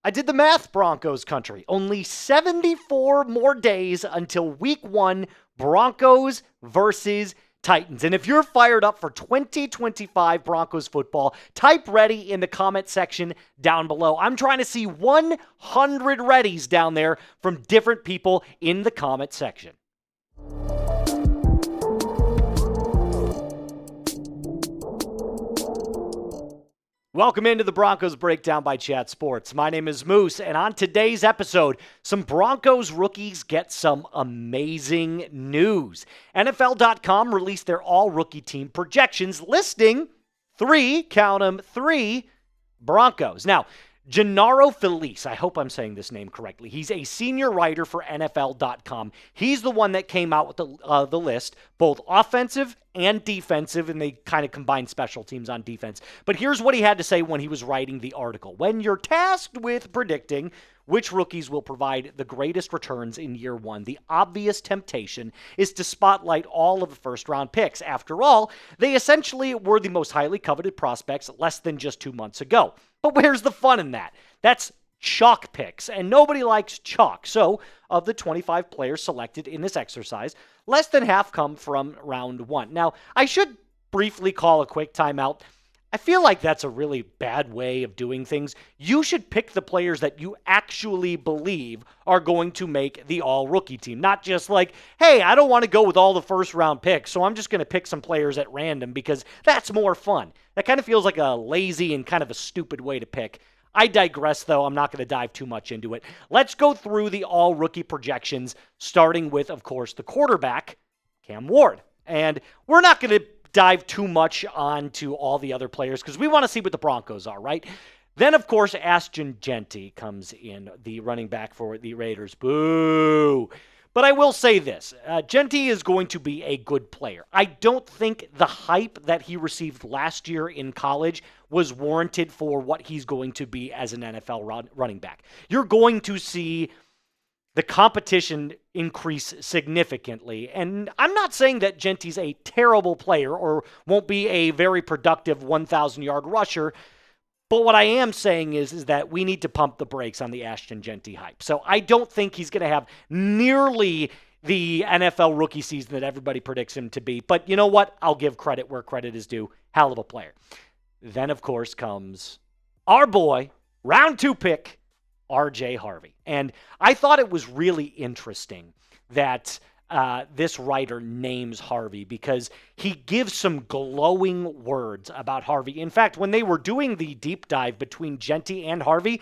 I did the math, Broncos country. Only 74 more days until week 1, Broncos versus Titans. And if you're fired up for 2025 Broncos football, type ready in the comment section down below. I'm trying to see 100 readies down there from different people in the comment section. Welcome into the Broncos Breakdown by Chat Sports. My name is Moose, and on today's episode, some Broncos rookies get some amazing news. NFL.com released their all-rookie team projections listing three Broncos. Now, Gennaro Felice, I hope I'm saying this name correctly. He's a senior writer for NFL.com. He's the one that came out with the list, both offensive and defensive, and they kind of combine special teams on defense. But here's what he had to say when he was writing the article. When you're tasked with predicting which rookies will provide the greatest returns in year one, the obvious temptation is to spotlight all of the first-round picks. After all, they essentially were the most highly coveted prospects less than just 2 months ago. But where's the fun in that? That's chalk picks, and nobody likes chalk. So, of the 25 players selected in this exercise, less than half come from round one. Now, I should briefly call a quick timeout. I feel like that's a really bad way of doing things. You should pick the players that you actually believe are going to make the all-rookie team. Not just like, hey, I don't want to go with all the first-round picks, so I'm just going to pick some players at random because that's more fun. That kind of feels like a lazy and kind of a stupid way to pick. I digress, though. I'm not going to dive too much into it. Let's go through the all-rookie projections, starting with, of course, the quarterback, Cam Ward. And we're not going to dive too much onto all the other players because we want to see what the Broncos are, right? Then, of course, Ashton Jeanty comes in, the running back for the Raiders. Boo! But I will say this. Jeanty is going to be a good player. I don't think the hype that he received last year in college was warranted for what he's going to be as an NFL running back. You're going to see the competition increase significantly. And I'm not saying that Jeanty's a terrible player or won't be a very productive 1,000-yard rusher. But what I am saying is that we need to pump the brakes on the Ashton Jeanty hype. So I don't think he's going to have nearly the NFL rookie season that everybody predicts him to be. But you know what? I'll give credit where credit is due. Hell of a player. Then, of course, comes our boy, round 2 pick, RJ Harvey. And I thought it was really interesting that this writer names Harvey because he gives some glowing words about Harvey. In fact, when they were doing the deep dive between Jeanty and Harvey,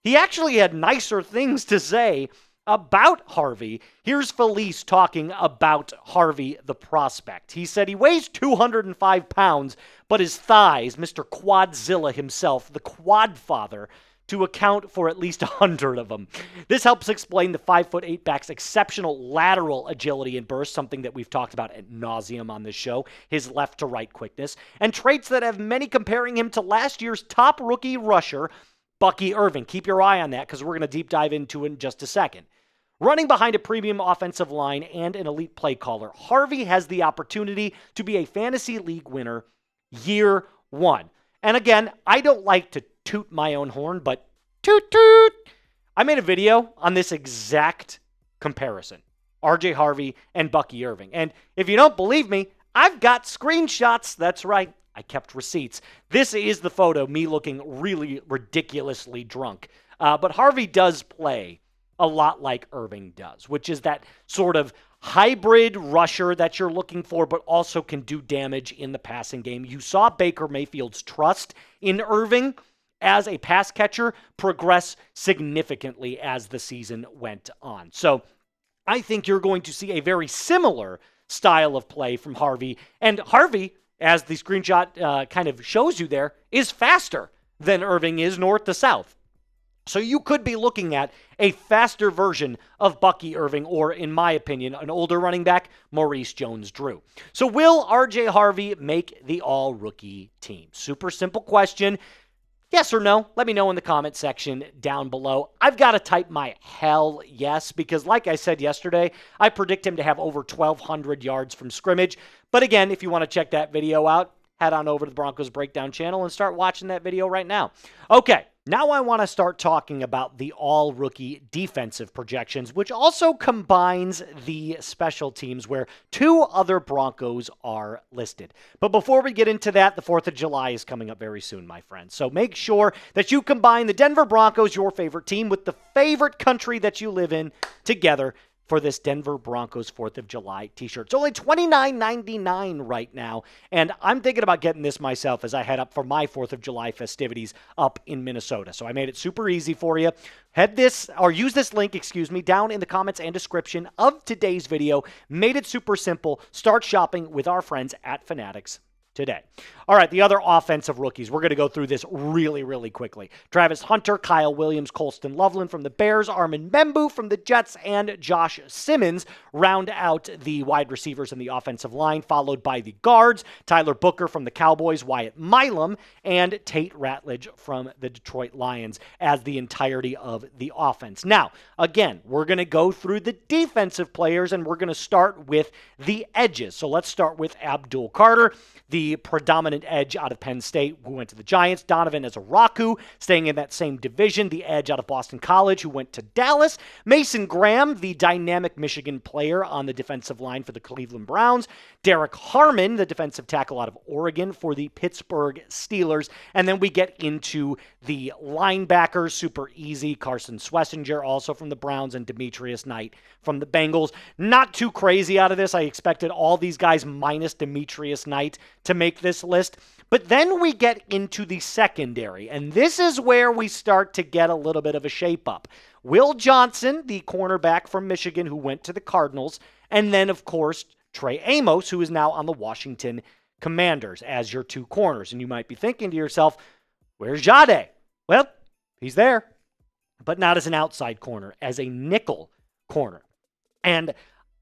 he actually had nicer things to say about Harvey. Here's Felice talking about Harvey, the prospect. He said he weighs 205 pounds, but his thighs, Mr. Quadzilla himself, the quad father, to account for at least 100 of them. This helps explain the 5'8" back's exceptional lateral agility and burst, something that we've talked about ad nauseum on this show, his left-to-right quickness, and traits that have many comparing him to last year's top rookie rusher, Bucky Irving. Keep your eye on that because we're going to deep dive into it in just a second. Running behind a premium offensive line and an elite play caller, Harvey has the opportunity to be a fantasy league winner year one. And again, I don't like to toot my own horn, but toot toot. I made a video on this exact comparison, RJ Harvey and Bucky Irving. And if you don't believe me, I've got screenshots. That's right. I kept receipts. This is the photo, me looking really ridiculously drunk. But Harvey does play a lot like Irving does, which is that sort of hybrid rusher that you're looking for, but also can do damage in the passing game. You saw Baker Mayfield's trust in Irving as a pass catcher progress significantly as the season went on. So I think you're going to see a very similar style of play from Harvey. And Harvey, as the screenshot kind of shows you there, is faster than Irving is north to south. So you could be looking at a faster version of Bucky Irving, or in my opinion, an older running back, Maurice Jones-Drew. So will RJ Harvey make the all-rookie team? Super simple question. Yes or no? Let me know in the comment section down below. I've got to type my hell yes, because like I said yesterday, I predict him to have over 1,200 yards from scrimmage. But again, if you want to check that video out, head on over to the Broncos Breakdown channel and start watching that video right now. Okay, Now I want to start talking about the all-rookie defensive projections, which also combines the special teams where 2 other Broncos are listed. But before we get into that, the 4th of July is coming up very soon, my friends. So make sure that you combine the Denver Broncos, your favorite team, with the favorite country that you live in together for this Denver Broncos 4th of July t-shirt. It's only $29.99 right now, and I'm thinking about getting this myself as I head up for my 4th of July festivities up in Minnesota. So I made it super easy for you. Use this link, down in the comments and description of today's video. Made it super simple. Start shopping with our friends at Fanatics today. All right, the other offensive rookies. We're going to go through this really, really quickly. Travis Hunter, Kyle Williams, Colston Loveland from the Bears, Armin Membu from the Jets, and Josh Simmons round out the wide receivers in the offensive line, followed by the guards, Tyler Booker from the Cowboys, Wyatt Milam, and Tate Ratledge from the Detroit Lions as the entirety of the offense. Now, again, we're going to go through the defensive players, and we're going to start with the edges. So let's start with Abdul Carter, the predominant edge out of Penn State, who went to the Giants. Donovan Ezaraku, staying in that same division, the edge out of Boston College, who went to Dallas. Mason Graham, the dynamic Michigan player on the defensive line for the Cleveland Browns. Derek Harmon, the defensive tackle out of Oregon for the Pittsburgh Steelers. And then we get into the linebackers, super easy. Carson Schlesinger, also from the Browns, and Demetrius Knight from the Bengals. Not too crazy out of this. I expected all these guys minus Demetrius Knight to make this list. But then we get into the secondary, and this is where we start to get a little bit of a shape-up. Will Johnson, the cornerback from Michigan who went to the Cardinals, and then, of course, Trey Amos, who is now on the Washington Commanders as your 2 corners. And you might be thinking to yourself, where's Jahdae? Well, he's there, but not as an outside corner, as a nickel corner. And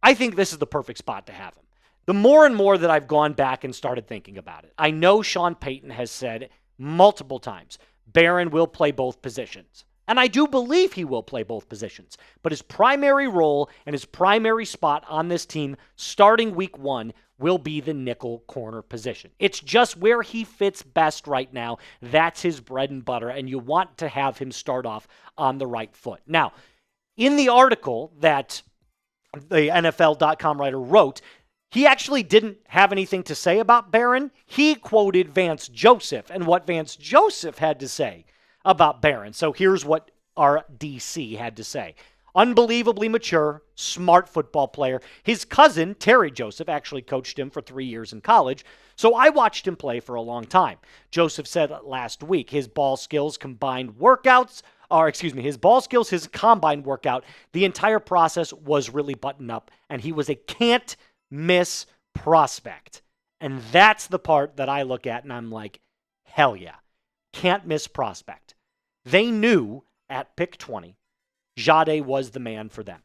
I think this is the perfect spot to have him. The more and more that I've gone back and started thinking about it, I know Sean Payton has said multiple times, Barron will play both positions. And I do believe he will play both positions. But his primary role and his primary spot on this team starting week 1 will be the nickel corner position. It's just where he fits best right now. That's his bread and butter, and you want to have him start off on the right foot. Now, in the article that the NFL.com writer wrote, he actually didn't have anything to say about Barron. He quoted Vance Joseph and what Vance Joseph had to say about Barron. So here's what our DC had to say. Unbelievably mature, smart football player. His cousin, Terry Joseph, actually coached him for 3 years in college, so I watched him play for a long time. Joseph said last week his ball skills, his combine workout, the entire process was really buttoned up, and he was a can't-miss prospect. And that's the part that I look at, and I'm like, hell yeah. Can't-miss prospect. They knew at pick 20, Jahdae was the man for them.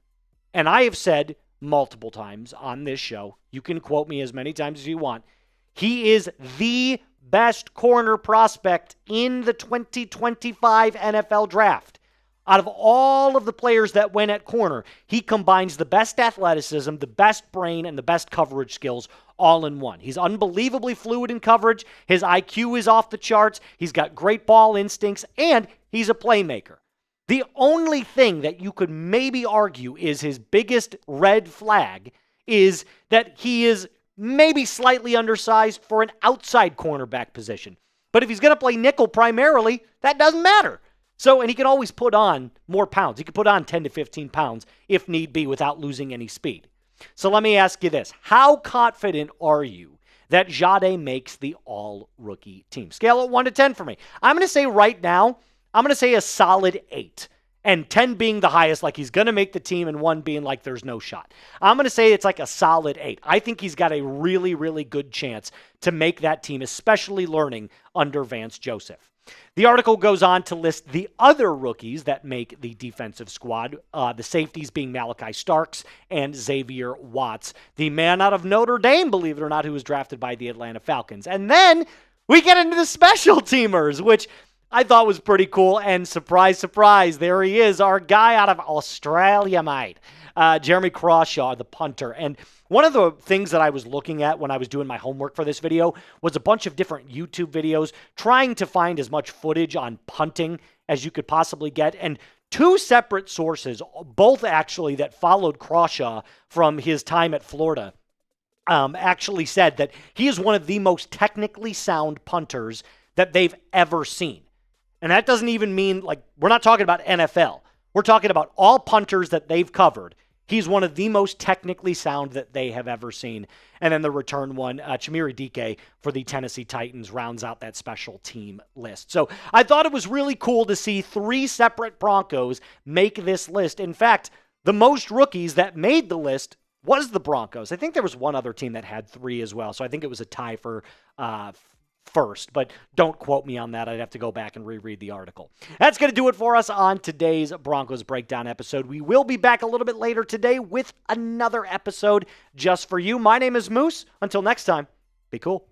And I have said multiple times on this show, you can quote me as many times as you want, he is the best corner prospect in the 2025 NFL Draft. Out of all of the players that went at corner, he combines the best athleticism, the best brain, and the best coverage skills all in one. He's unbelievably fluid in coverage. His IQ is off the charts. He's got great ball instincts, and he's a playmaker. The only thing that you could maybe argue is his biggest red flag is that he is maybe slightly undersized for an outside cornerback position. But if he's going to play nickel primarily, that doesn't matter. So, and he can always put on more pounds. He can put on 10 to 15 pounds if need be without losing any speed. So let me ask you this. How confident are you that Jahdae makes the all-rookie team? Scale of 1 to 10 for me. I'm going to say right now, I'm going to say a solid 8. And 10 being the highest, like he's going to make the team, and 1 being like there's no shot. I'm going to say it's like a solid 8. I think he's got a really, really good chance to make that team, especially learning under Vance Joseph. The article goes on to list the other rookies that make the defensive squad, the safeties being Malachi Starks and Xavier Watts, the man out of Notre Dame, believe it or not, who was drafted by the Atlanta Falcons. And then we get into the special teamers, which I thought was pretty cool. And surprise, surprise, there he is, our guy out of Australia, mate. Jeremy Crawshaw, the punter. And one of the things that I was looking at when I was doing my homework for this video was a bunch of different YouTube videos trying to find as much footage on punting as you could possibly get. And two separate sources, both actually that followed Crawshaw from his time at Florida, actually said that he is one of the most technically sound punters that they've ever seen. And that doesn't even mean, like, we're not talking about NFL. We're talking about all punters that they've covered. He's one of the most technically sound that they have ever seen. And then the return one, Chimere Dike for the Tennessee Titans, rounds out that special team list. So I thought it was really cool to see three separate Broncos make this list. In fact, the most rookies that made the list was the Broncos. I think there was one other team that had three as well. So I think it was a tie for first, but don't quote me on that. I'd have to go back and reread the article. That's going to do it for us on today's Broncos Breakdown episode. We will be back a little bit later today with another episode just for you. My name is Moose. Until next time, be cool.